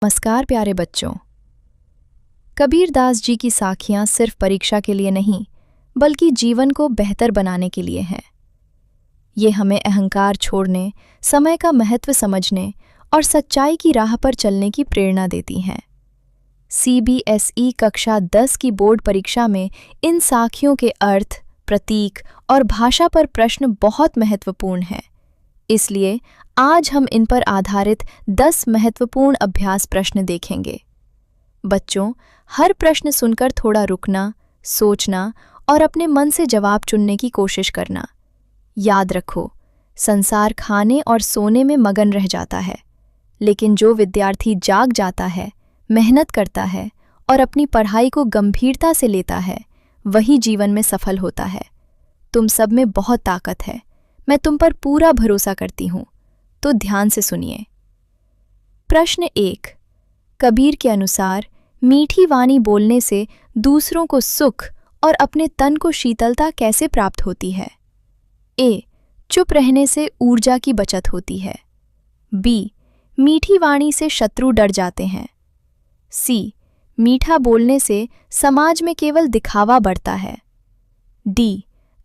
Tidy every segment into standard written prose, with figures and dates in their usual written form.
नमस्कार प्यारे बच्चों। कबीर दास जी की साखियां सिर्फ परीक्षा के लिए नहीं बल्कि जीवन को बेहतर बनाने के लिए हैं। ये हमें अहंकार छोड़ने, समय का महत्व समझने और सच्चाई की राह पर चलने की प्रेरणा देती हैं। CBSE कक्षा 10 की बोर्ड परीक्षा में इन साखियों के अर्थ, प्रतीक और भाषा पर प्रश्न बहुत महत्वपूर्ण हैं। इसलिए आज हम इन पर आधारित 10 महत्वपूर्ण अभ्यास प्रश्न देखेंगे। बच्चों, हर प्रश्न सुनकर थोड़ा रुकना, सोचना और अपने मन से जवाब चुनने की कोशिश करना। याद रखो, संसार खाने और सोने में मगन रह जाता है, लेकिन जो विद्यार्थी जाग जाता है, मेहनत करता है और अपनी पढ़ाई को गंभीरता से लेता है, वही जीवन में सफल होता है। तुम सब में बहुत ताकत है, मैं तुम पर पूरा भरोसा करती हूँ, तो ध्यान से सुनिए। प्रश्न 1। कबीर के अनुसार मीठी वाणी बोलने से दूसरों को सुख और अपने तन को शीतलता कैसे प्राप्त होती है? A. चुप रहने से ऊर्जा की बचत होती है। B. मीठी वाणी से शत्रु डर जाते हैं। C. मीठा बोलने से समाज में केवल दिखावा बढ़ता है। D.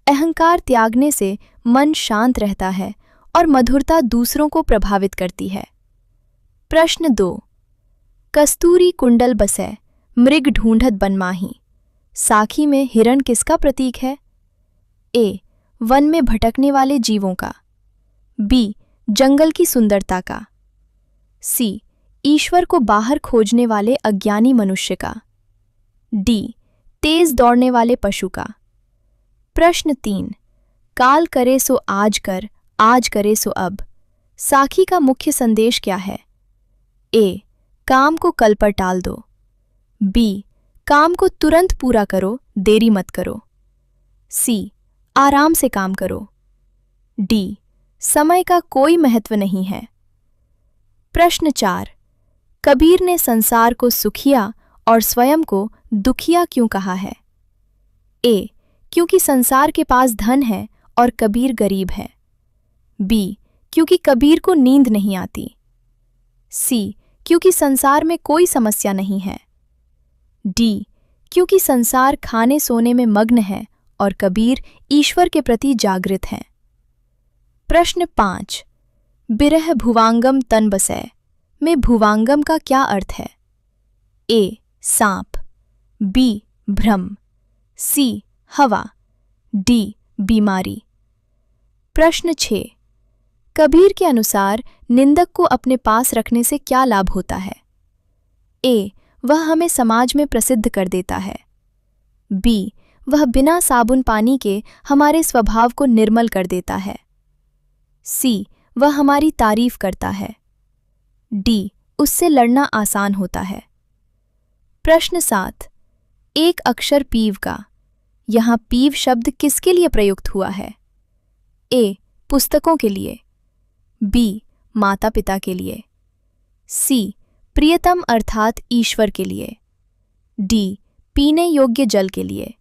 अहंकार त्यागने से मन शांत रहता है और मधुरता दूसरों को प्रभावित करती है। प्रश्न 2। कस्तूरी कुंडल बसै, मृग ढूंढत बनमाही। साखी में हिरण किसका प्रतीक है? A. वन में भटकने वाले जीवों का। B. जंगल की सुंदरता का। C. ईश्वर को बाहर खोजने वाले अज्ञानी मनुष्य का। D. तेज दौड़ने वाले पशु का। प्रश्न 3। काल करे सो आज कर, आज करे सो अब। साखी का मुख्य संदेश क्या है? A. काम को कल पर टाल दो। B. काम को तुरंत पूरा करो, देरी मत करो। C. आराम से काम करो। D. समय का कोई महत्व नहीं है। प्रश्न 4। कबीर ने संसार को सुखिया और स्वयं को दुखिया क्यों कहा है? A. क्योंकि संसार के पास धन है और कबीर गरीब है। B. क्योंकि कबीर को नींद नहीं आती। C. क्योंकि संसार में कोई समस्या नहीं है। D. क्योंकि संसार खाने सोने में मग्न है और कबीर ईश्वर के प्रति जागृत हैं। प्रश्न 5। बिरह भुवांगम तन बसै में भुवांगम का क्या अर्थ है? A. सांप। B. भ्रम। C. हवा। D. बीमारी। प्रश्न 6। कबीर के अनुसार निंदक को अपने पास रखने से क्या लाभ होता है? A. वह हमें समाज में प्रसिद्ध कर देता है। B. वह बिना साबुन पानी के हमारे स्वभाव को निर्मल कर देता है। C. वह हमारी तारीफ करता है। D. उससे लड़ना आसान होता है। प्रश्न 7। एक अक्षर पीव का। यहाँ पीव शब्द किसके लिए प्रयुक्त हुआ है? A. पुस्तकों के लिए। B. माता पिता के लिए। C. प्रियतम अर्थात ईश्वर के लिए। D. पीने योग्य जल के लिए।